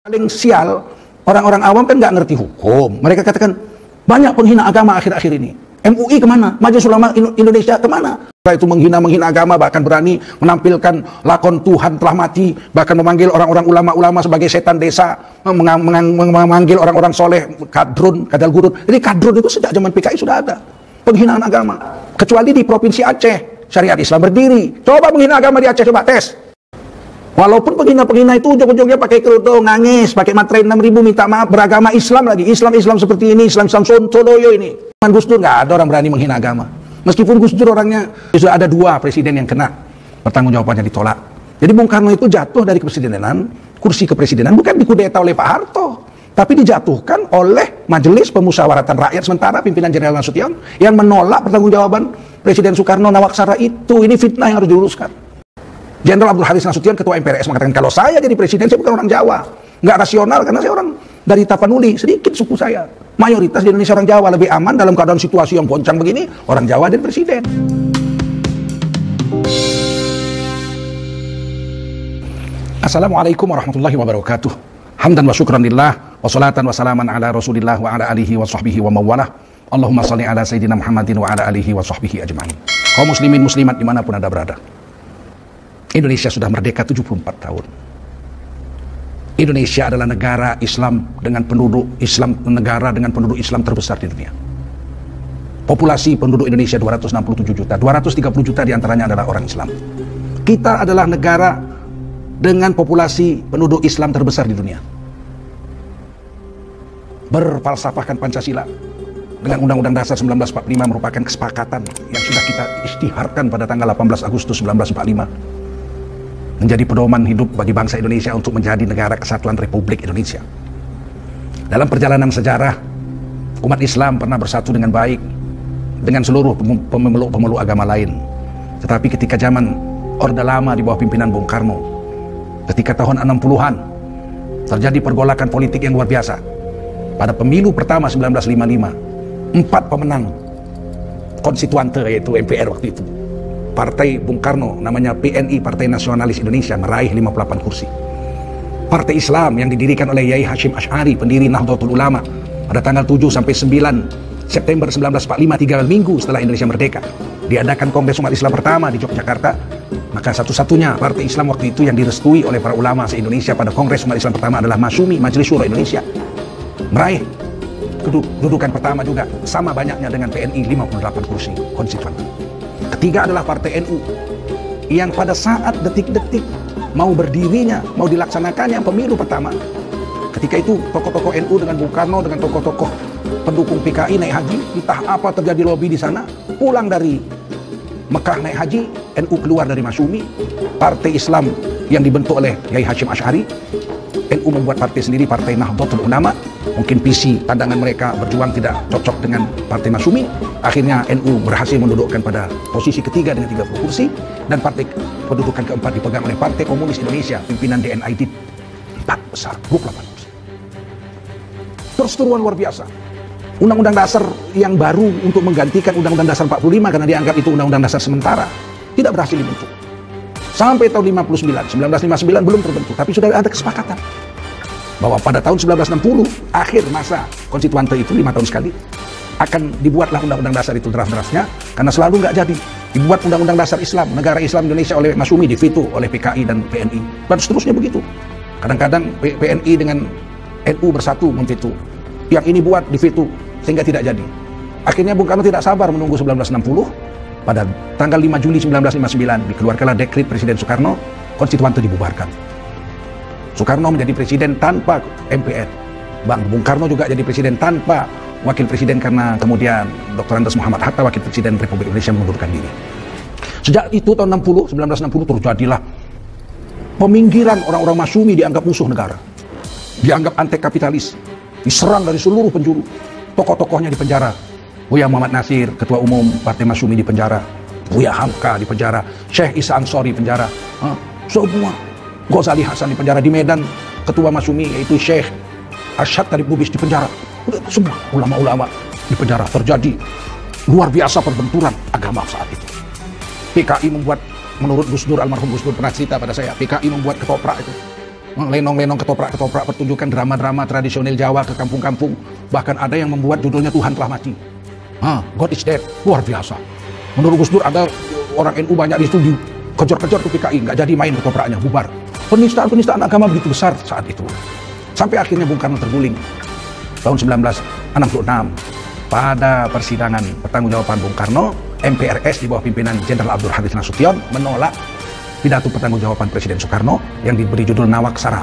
Paling sial, orang-orang awam kan nggak ngerti hukum. Mereka katakan, banyak penghina agama akhir-akhir ini. MUI kemana? Majelis Ulama Indonesia kemana? Itu menghina agama, bahkan berani menampilkan lakon Tuhan telah mati, bahkan memanggil orang-orang ulama-ulama sebagai setan desa, memanggil orang-orang soleh, kadrun, kadal gurun. Jadi kadrun itu sejak zaman PKI sudah ada. Penghinaan agama. Kecuali di Provinsi Aceh, syariat Islam berdiri. Coba menghina agama di Aceh, coba tes. Walaupun penghina-penghina itu ujung-ujungnya pakai kerudung, nangis, pakai materai 6.000, minta maaf, beragama Islam lagi. Islam seperti ini, Islam Soloyo ini. Gus Dur nggak ada orang berani menghina agama. Meskipun Gus Dur orangnya, sudah ada 2 presiden yang kena pertanggungjawabannya ditolak. Jadi Bung Karno itu jatuh dari kepresidenan, kursi kepresidenan, bukan dikudeta oleh Pak Harto, tapi dijatuhkan oleh Majelis Pemusyawaratan Rakyat sementara pimpinan Jenderal Nasution yang menolak pertanggungjawaban Presiden Soekarno Nawaksara itu. Ini fitnah yang harus diluruskan. Jenderal Abdul Haris Nasution, Ketua MPRS, mengatakan kalau saya jadi presiden, saya bukan orang Jawa. Nggak rasional, karena saya orang dari Tapanuli, sedikit suku saya. Mayoritas di Indonesia orang Jawa, lebih aman dalam keadaan situasi yang goncang begini, orang Jawa dan presiden. Assalamualaikum warahmatullahi wabarakatuh. Hamdan wa syukran lillah, wa salatan wa salaman ala rasulillah wa ala alihi wa sahbihi wa mawalah. Allahumma salli ala sayyidina Muhammadin wa ala alihi wa sahbihi ajma'in. Kaum muslimin muslimat dimanapun Anda berada, Indonesia sudah merdeka 74 tahun. Indonesia adalah negara Islam dengan penduduk Islam, negara dengan penduduk Islam terbesar di dunia. Populasi penduduk Indonesia 267 juta, 230 juta diantaranya adalah orang Islam. Kita adalah negara dengan populasi penduduk Islam terbesar di dunia. Berfalsafahkan Pancasila dengan Undang-Undang Dasar 1945 merupakan kesepakatan yang sudah kita istiharkan pada tanggal 18 Agustus 1945. Menjadi pedoman hidup bagi bangsa Indonesia untuk menjadi negara kesatuan Republik Indonesia. Dalam perjalanan sejarah, umat Islam pernah bersatu dengan baik dengan seluruh pemeluk-pemeluk agama lain. Tetapi ketika zaman Orde Lama di bawah pimpinan Bung Karno, ketika tahun 60-an terjadi pergolakan politik yang luar biasa. Pada pemilu pertama 1955, 4 pemenang konstituante, yaitu MPR waktu itu, Partai Bung Karno, namanya PNI, Partai Nasionalis Indonesia, meraih 58 kursi. Partai Islam yang didirikan oleh Yai Hashim Asy'ari, pendiri Nahdlatul Ulama, pada tanggal 7 sampai 9 September 1945, 3 minggu setelah Indonesia merdeka, diadakan Kongres Umat Islam pertama di Yogyakarta. Maka satu-satunya partai Islam waktu itu yang direstui oleh para ulama se-Indonesia pada Kongres Umat Islam pertama adalah Masyumi, Majelis Syuro Indonesia. Meraih kedudukan pertama juga, sama banyaknya dengan PNI, 58 kursi konstituen. Ketiga adalah Partai NU yang pada saat detik-detik mau berdirinya, mau dilaksanakannya pemilu pertama, ketika itu tokoh-tokoh NU dengan Bung Karno dengan tokoh-tokoh pendukung PKI naik haji, entah apa terjadi lobby di sana, pulang dari Mekah naik haji, NU keluar dari Masyumi, Partai Islam yang dibentuk oleh Yai Hashim Asy'ari, NU membuat partai sendiri, Partai Nahdlatul Ulama. Mungkin visi pandangan mereka berjuang tidak cocok dengan Partai Masyumi. Akhirnya NU berhasil mendudukkan pada posisi ketiga dengan 30 kursi, dan partai pendudukan keempat dipegang oleh Partai Komunis Indonesia, pimpinan DN Aidit, 4 besar, 28 kursi. Perseteruan luar biasa. Undang-Undang Dasar yang baru untuk menggantikan Undang-Undang Dasar 45 karena dianggap itu Undang-Undang Dasar sementara, tidak berhasil dibentuk. Sampai tahun 1959 belum terbentuk, tapi sudah ada kesepakatan bahwa pada tahun 1960, akhir masa konstituante itu 5 tahun sekali, akan dibuatlah Undang-Undang Dasar itu, draft-draftnya, karena selalu nggak jadi. Dibuat Undang-Undang Dasar Islam, negara Islam Indonesia oleh Masyumi, diveto oleh PKI dan PNI, dan seterusnya begitu. Kadang-kadang PNI dengan NU bersatu memveto, yang ini buat diveto, sehingga tidak jadi. Akhirnya Bung Karno tidak sabar menunggu 1960, pada tanggal 5 Juli 1959 dikeluarkanlah dekret Presiden Soekarno, konstituante dibubarkan. Soekarno menjadi presiden tanpa MPR. Bung Karno juga jadi presiden tanpa wakil presiden karena kemudian Dr. Andes Muhammad Hatta, wakil presiden Republik Indonesia, mengundurkan diri. Sejak itu tahun 1960 terjadilah peminggiran orang-orang Masyumi, dianggap musuh negara, dianggap anti kapitalis, diserang dari seluruh penjuru. Tokoh-tokohnya di penjara. Buya Muhammad Nasir, Ketua Umum Partai Masyumi, di penjara. Buya Hamka di penjara. Syekh Isa Ansori di penjara. Semua. Ghazali Hasan di penjara. Di Medan, Ketua Masyumi yaitu Syekh Asyad Tarib Bubis di penjara. Semua ulama-ulama di penjara. Terjadi luar biasa perbenturan agama saat itu. PKI membuat, menurut Gus Dur, almarhum Gus Dur pernah cerita pada saya, PKI membuat ketoprak itu lenong-lenong, ketoprak-ketoprak, pertunjukan drama-drama tradisional Jawa ke kampung-kampung. Bahkan ada yang membuat judulnya Tuhan Telah Mati. God is dead. Luar biasa. Menurut Gus Dur ada orang NU banyak di situ dikejar-kejar ke PKI, nggak jadi main ketopraknya, bubar. Penistaan agama begitu besar saat itu. Sampai akhirnya Bung Karno terguling tahun 1966 pada persidangan pertanggungjawaban Bung Karno. MPRS di bawah pimpinan Jenderal Abdul Hadis Nasution menolak pidato pertanggungjawaban Presiden Soekarno yang diberi judul Nawaksara.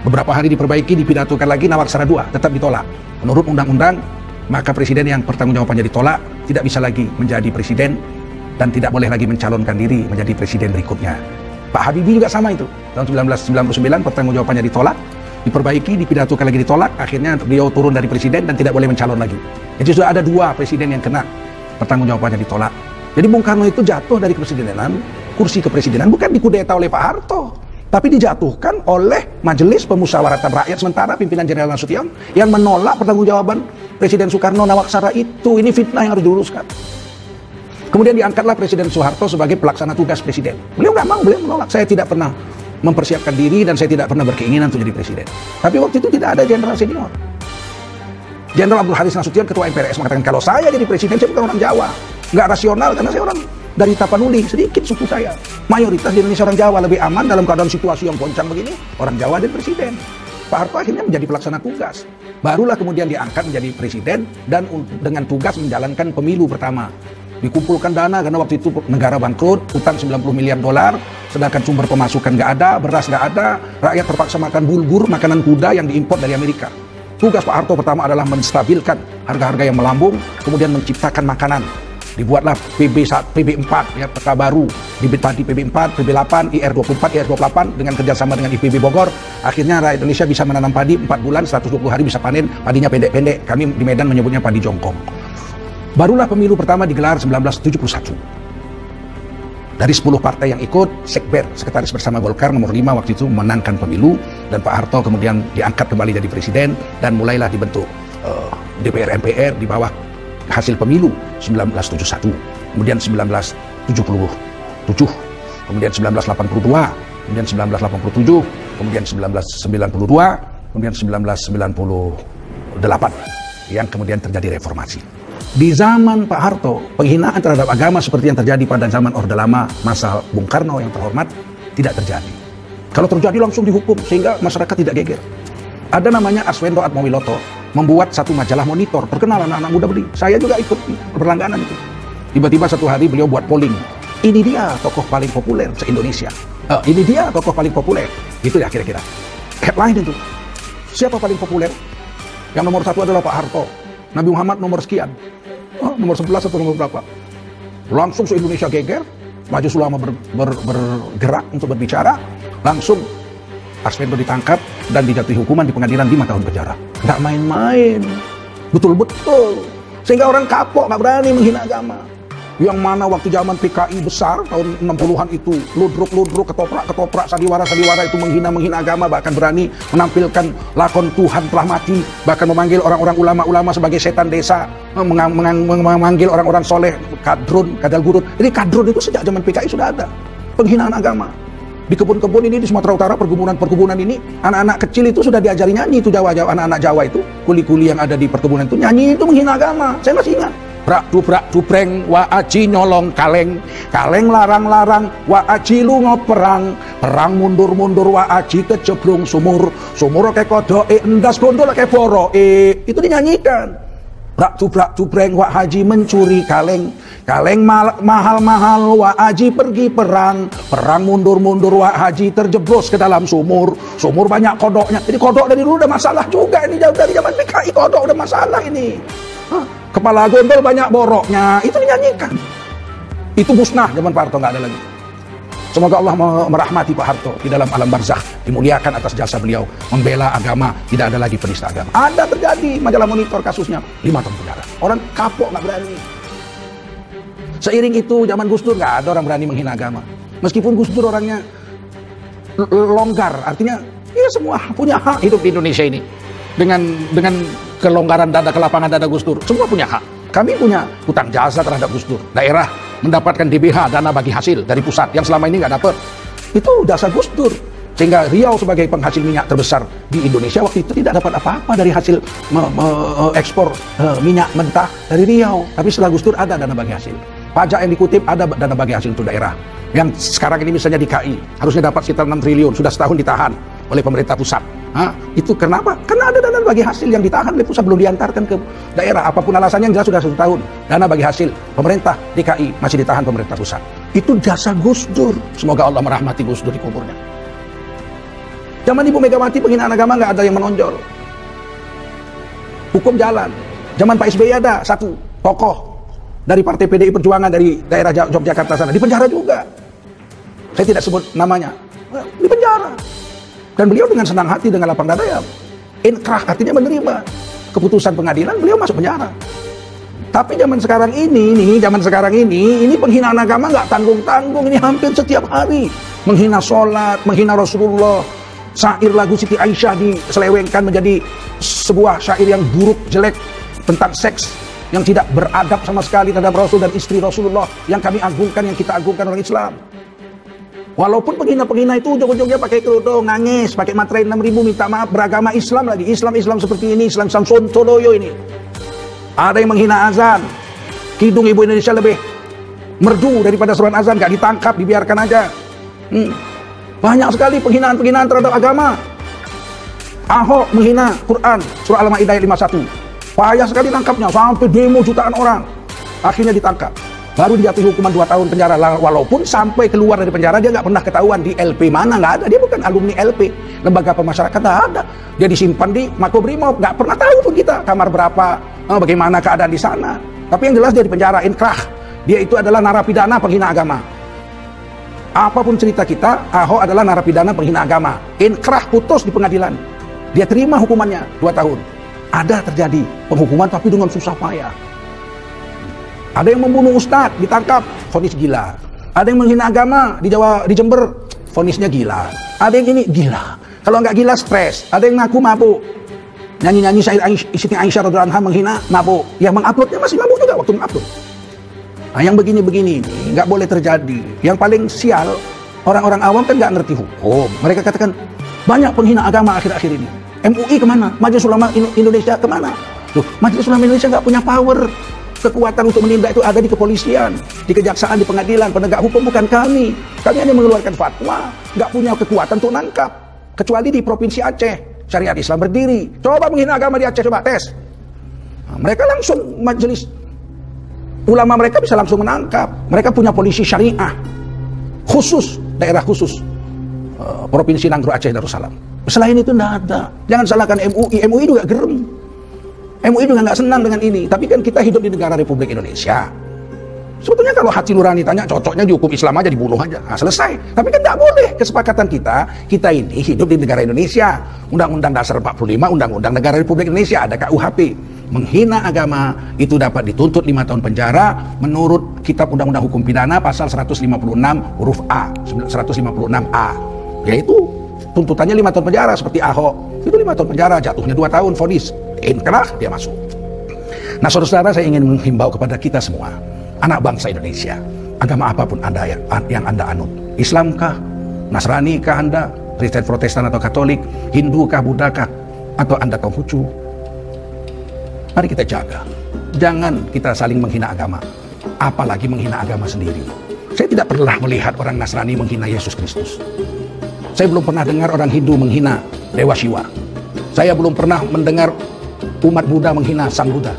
Beberapa hari diperbaiki, dipidatokan lagi Nawaksara 2, tetap ditolak. Menurut undang-undang, maka presiden yang pertanggungjawabannya ditolak tidak bisa lagi menjadi presiden dan tidak boleh lagi mencalonkan diri menjadi presiden berikutnya. Pak Habibie juga sama itu. Tahun 1999 pertanggungjawabannya ditolak, diperbaiki, dipidatokan lagi ditolak, akhirnya beliau turun dari presiden dan tidak boleh mencalon lagi. Jadi sudah ada 2 presiden yang kena pertanggungjawabannya ditolak. Jadi Bung Karno itu jatuh dari kepresidenan, kursi kepresidenan bukan dikudeta oleh Pak Harto, tapi dijatuhkan oleh Majelis Pemusyawaratan Rakyat sementara pimpinan Jenderal Nasution yang menolak pertanggungjawaban Presiden Soekarno Nawaksara itu. Ini fitnah yang harus diluruskan. Kemudian diangkatlah Presiden Soeharto sebagai pelaksana tugas presiden. Beliau nggak mau, beliau menolak. Saya tidak pernah mempersiapkan diri dan saya tidak pernah berkeinginan untuk jadi presiden. Tapi waktu itu tidak ada jenderal senior. Jenderal Abdul Hadis Nasution, Ketua MPRS, mengatakan kalau saya jadi presiden, saya bukan orang Jawa. Nggak rasional karena saya orang dari Tapanuli, sedikit suku saya. Mayoritas di Indonesia orang Jawa, lebih aman dalam keadaan situasi yang goncang begini, orang Jawa dan presiden. Pak Harto akhirnya menjadi pelaksana tugas. Barulah kemudian diangkat menjadi presiden dan dengan tugas menjalankan pemilu pertama. Dikumpulkan dana karena waktu itu negara bangkrut, utang 90 miliar dolar, sedangkan sumber pemasukan nggak ada, beras nggak ada, rakyat terpaksa makan bulgur, makanan kuda yang diimpor dari Amerika. Tugas Pak Harto pertama adalah menstabilkan harga-harga yang melambung, kemudian menciptakan makanan. Dibuatlah PB4, ya, peta baru, bibit padi PB4, PB8, IR24, IR28 dengan kerjasama dengan IPB Bogor. Akhirnya rakyat Indonesia bisa menanam padi 4 bulan, 120 hari bisa panen, padinya pendek-pendek. Kami di Medan menyebutnya padi jongkong. Barulah pemilu pertama digelar 1971. Dari 10 partai yang ikut, Sekber, Sekretaris Bersama Golkar nomor 5 waktu itu memenangkan pemilu, dan Pak Harto kemudian diangkat kembali jadi presiden, dan mulailah dibentuk DPR MPR di bawah hasil pemilu 1971, kemudian 1977, kemudian 1982, kemudian 1987, kemudian 1992, kemudian 1998, yang kemudian terjadi reformasi. Di zaman Pak Harto, penghinaan terhadap agama seperti yang terjadi pada zaman Orde Lama masa Bung Karno yang terhormat tidak terjadi. Kalau terjadi langsung dihukum sehingga masyarakat tidak geger. Ada namanya Arswendo Atmowiloto membuat satu majalah monitor, terkenal anak-anak muda beli. Saya juga ikut berlangganan itu. Tiba-tiba satu hari beliau buat polling. Ini dia tokoh paling populer se-Indonesia. Ini dia tokoh paling populer. Gitu ya kira-kira. Headline itu. Siapa paling populer? Yang nomor 1 adalah Pak Harto. Nabi Muhammad nomor sekian. Nomor 11 atau nomor berapa? Langsung se-Indonesia geger. Majelis Ulama bergerak untuk berbicara. Langsung Arswendo ditangkap dan dijatuhi hukuman di pengadilan 5 tahun penjara. Nggak main-main. Betul-betul. Sehingga orang kapok, nggak berani menghina agama. Yang mana waktu zaman PKI besar, tahun 60-an itu, ludruk-ludruk, ketoprak-ketoprak, sandiwara-sandiwara itu menghina agama, bahkan berani menampilkan lakon Tuhan Telah Mati, bahkan memanggil orang-orang ulama-ulama sebagai setan desa, memanggil orang-orang soleh, kadrun, kadal gurun. Jadi kadrun itu sejak zaman PKI sudah ada. Penghinaan agama. Di kebun-kebun ini, di Sumatera Utara, perkebunan ini, anak-anak kecil itu sudah diajari nyanyi, itu anak-anak Jawa itu, kuli-kuli yang ada di perkebunan itu, nyanyi itu menghina agama. Saya masih ingat. Brak dupreng wa aji nyolong kaleng, kaleng larang-larang wa aji lunga perang, perang mundur-mundur wa aji keceblung sumur, sumur ke kodok endas gondol ke boro itu dinyanyikan. Brak dupreng wa aji mencuri kaleng, kaleng mahal-mahal wa aji pergi perang, perang mundur-mundur wa aji terjeblos ke dalam sumur, sumur banyak kodoknya. Jadi kodok dari dulu udah masalah juga ini, jauh dari zaman PKI kodok udah masalah ini. Kepala gondol banyak boroknya, itu dinyanyikan. Itu musnah zaman Pak Harto, nggak ada lagi. Semoga Allah merahmati Pak Harto di dalam alam barzakh, dimuliakan atas jasa beliau membela agama, tidak ada lagi penista agama. Ada terjadi majalah monitor kasusnya 5 tahun penjara. Orang kapok nggak berani. Seiring itu zaman Gus Dur nggak ada orang berani menghina agama. Meskipun Gus Dur orangnya longgar, artinya ya semua punya hak hidup di Indonesia ini. Dengan kelonggaran dada, kelapangan dada Gus Dur, semua punya hak. Kami punya hutang jasa terhadap Gus Dur. Daerah mendapatkan DBH, dana bagi hasil dari pusat, yang selama ini nggak dapat. Itu jasa Gus Dur. Sehingga Riau sebagai penghasil minyak terbesar di Indonesia waktu itu tidak dapat apa-apa dari hasil ekspor minyak mentah dari Riau. Tapi setelah Gus Dur ada dana bagi hasil. Pajak yang dikutip ada dana bagi hasil untuk daerah. Yang sekarang ini misalnya di KI harusnya dapat sekitar 6 triliun, sudah setahun ditahan oleh pemerintah pusat. Itu kenapa? Karena ada dana bagi hasil yang ditahan oleh pusat, belum diantarkan ke daerah. Apapun alasannya yang jelas sudah 1 tahun. Dana bagi hasil pemerintah DKI masih ditahan pemerintah pusat. Itu jasa Gus Dur. Semoga Allah merahmati Gus Dur di kuburnya. Zaman Ibu Megawati penghinaan agama nggak ada yang menonjol. Hukum jalan. Zaman Pak SBY ada satu tokoh dari Partai PDI Perjuangan dari daerah Yogyakarta sana, di penjara juga. Saya tidak sebut namanya, di penjara. Dan beliau dengan senang hati, dengan lapang dada ya, inkrah, artinya menerima keputusan pengadilan, beliau masuk penjara. Tapi zaman sekarang ini penghinaan agama nggak tanggung-tanggung, ini hampir setiap hari. Menghina sholat, menghina Rasulullah, syair lagu Siti Aisyah diselewengkan menjadi sebuah syair yang buruk, jelek, tentang seks, yang tidak beradab sama sekali terhadap Rasul dan istri Rasulullah yang kami agungkan, yang kita agungkan orang Islam. Walaupun penghina-penghina itu ujung-ujungnya pakai kerudung, nangis, pakai materai 6.000, minta maaf, beragama Islam lagi. Islam seperti ini, Islam Sontoloyo ini. Ada yang menghina azan. Kidung Ibu Indonesia lebih merdu daripada seruan azan, gak ditangkap, dibiarkan aja. Banyak sekali penghinaan-penghinaan terhadap agama. Ahok menghina Quran, surah Al-Maidah 51. Payah sekali tangkapnya, sampai demo jutaan orang. Akhirnya ditangkap. Baru dijatuhi hukuman 2 tahun penjara. Walaupun sampai keluar dari penjara dia nggak pernah ketahuan di LP mana, nggak ada. Dia bukan alumni LP, lembaga pemasyarakatan, nggak ada. Dia disimpan di Makobrimob, nggak pernah tahu pun kita kamar berapa, bagaimana keadaan di sana. Tapi yang jelas dia di penjara, inkrah. Dia itu adalah narapidana penghina agama. Apapun cerita kita, Ahok adalah narapidana penghina agama. Inkrah, putus di pengadilan. Dia terima hukumannya 2 tahun. Ada terjadi penghukuman tapi dengan susah payah. Ada yang membunuh ustadz, ditangkap, vonis gila. Ada yang menghina agama di Jember, vonisnya gila. Ada yang ini gila. Kalau nggak gila stres. Ada yang ngaku mabuk. Nyanyi-nyanyi syair Siti Aisyah radhiyallahu anha menghina, mabuk. Yang menguploadnya masih mabuk juga waktu mengupload. Nah, yang begini-begini ini nggak boleh terjadi. Yang paling sial, orang-orang awam kan nggak ngerti hukum. Mereka katakan banyak penghina agama akhir-akhir ini. MUI kemana? Majelis Ulama Indonesia kemana? Loh, Majelis Ulama Indonesia nggak punya power. Kekuatan untuk menindak itu ada di kepolisian, di kejaksaan, di pengadilan, penegak hukum, bukan kami. Kami hanya mengeluarkan fatwa, nggak punya kekuatan untuk nangkap. Kecuali di Provinsi Aceh, syariat Islam berdiri. Coba menghina agama di Aceh, coba tes. Nah, mereka langsung, majelis ulama mereka bisa langsung menangkap. Mereka punya polisi syariah khusus, daerah khusus, Provinsi Nanggro Aceh Darussalam. Selain itu tidak ada. Jangan salahkan MUI. MUI juga gerem. MUI juga nggak senang dengan ini. Tapi kan kita hidup di negara Republik Indonesia. Sebetulnya kalau hati nurani tanya, cocoknya dihukum Islam aja, dibunuh aja. Nah, selesai. Tapi kan nggak boleh. Kesepakatan kita ini hidup di negara Indonesia. Undang-Undang Dasar 45, Undang-Undang Negara Republik Indonesia, ada KUHP. Menghina agama itu dapat dituntut 5 tahun penjara menurut Kitab Undang-Undang Hukum Pidana pasal 156 huruf A, 156A. Yaitu tuntutannya 5 tahun penjara seperti Ahok. Itu 5 tahun penjara, jatuhnya 2 tahun vonis. Inkrah, dia masuk. Nah, saudara-saudara, saya ingin menghimbau kepada kita semua, anak bangsa Indonesia, agama apapun Anda yang Anda anut, Islamkah, Nasranikah Anda, Kristen, Protestan atau Katolik, Hindukah, Buddhakah, atau Anda Konghucu, mari kita jaga. Jangan kita saling menghina agama, apalagi menghina agama sendiri. Saya tidak pernah melihat orang Nasrani menghina Yesus Kristus. Saya belum pernah dengar orang Hindu menghina Dewa Shiva. Saya belum pernah mendengar umat Buddha menghina Sang Buddha,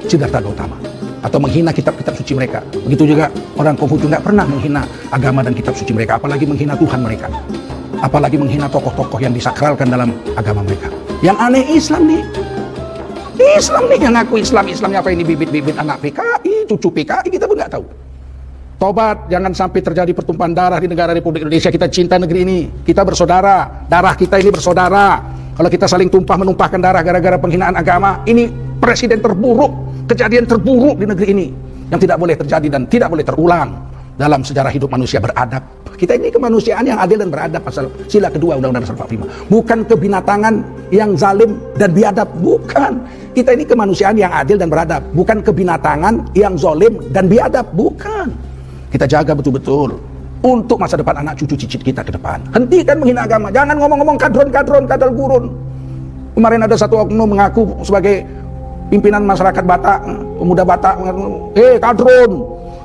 Siddhartha Gautama, atau menghina kitab-kitab suci mereka. Begitu juga orang Konghucu nggak pernah menghina agama dan kitab suci mereka, apalagi menghina Tuhan mereka, apalagi menghina tokoh-tokoh yang disakralkan dalam agama mereka. Yang aneh Islam nih yang ngaku Islamnya apa ini, bibit-bibit anak PKI, cucu PKI, kita pun nggak tahu. Tobat, jangan sampai terjadi pertumpahan darah di negara Republik Indonesia. Kita cinta negeri ini, kita bersaudara, darah kita ini bersaudara. Kalau kita saling menumpahkan darah gara-gara penghinaan agama, ini presiden terburuk, kejadian terburuk di negeri ini yang tidak boleh terjadi dan tidak boleh terulang dalam sejarah hidup manusia beradab. Kita ini kemanusiaan yang adil dan beradab, pasal sila kedua Undang-Undang Dasar 45. Bukan kebinatangan yang zalim dan biadab, bukan. Kita ini kemanusiaan yang adil dan beradab, bukan kebinatangan yang zalim dan biadab, bukan. Kita jaga betul-betul untuk masa depan anak cucu cicit kita ke depan. Hentikan menghina agama. Jangan ngomong-ngomong kadron, kadal gurun. Kemarin ada satu oknum mengaku sebagai pimpinan masyarakat Batak, pemuda Batak, kadron,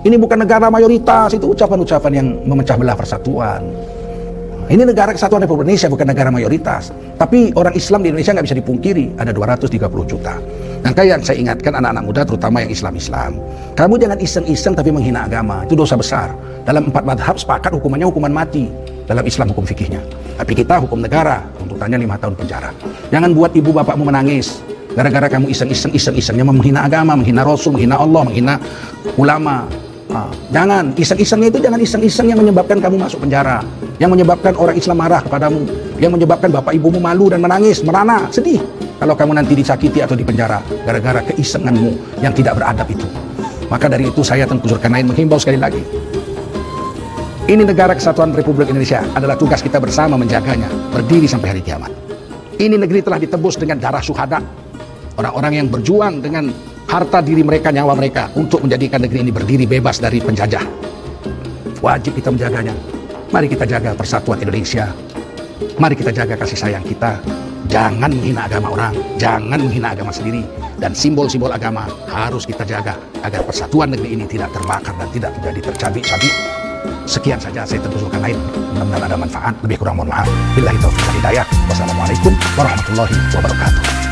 ini bukan negara mayoritas. Itu ucapan-ucapan yang memecah belah persatuan. Ini negara kesatuan Republik Indonesia, bukan negara mayoritas. Tapi orang Islam di Indonesia nggak bisa dipungkiri, ada 230 juta. Maka yang saya ingatkan anak-anak muda, terutama yang Islam-Islam, kamu jangan iseng-iseng tapi menghina agama. Itu dosa besar. Dalam 4 madhab sepakat hukumannya hukuman mati. Dalam Islam hukum fikihnya. Tapi kita hukum negara, tuntutannya 5 tahun penjara. Jangan buat ibu bapakmu menangis gara-gara kamu iseng-isengnya menghina agama, menghina Rasul, menghina Allah, menghina ulama. Jangan, iseng-isengnya itu jangan iseng-iseng yang menyebabkan kamu masuk penjara, yang menyebabkan orang Islam marah kepadamu, yang menyebabkan bapak ibumu malu dan menangis, merana, sedih kalau kamu nanti disakiti atau dipenjara gara-gara keisenganmu yang tidak beradab itu. Maka dari itu saya Tengku Zulkarnain menghimbau sekali lagi, ini negara kesatuan Republik Indonesia, adalah tugas kita bersama menjaganya, berdiri sampai hari kiamat. Ini negeri telah ditebus dengan darah syuhada, orang-orang yang berjuang dengan harta diri mereka, nyawa mereka, untuk menjadikan negeri ini berdiri bebas dari penjajah. Wajib kita menjaganya. Mari kita jaga persatuan Indonesia. Mari kita jaga kasih sayang kita. Jangan menghina agama orang, jangan menghina agama sendiri. Dan simbol-simbol agama harus kita jaga agar persatuan negeri ini tidak terbakar dan tidak menjadi tercabik-cabik. Sekian saja saya Tengku Zulkarnain. Mudah-mudahan ada manfaat. Lebih kurang mohon maaf. Billahi taufiq wal hidayah. Wassalamualaikum warahmatullahi wabarakatuh.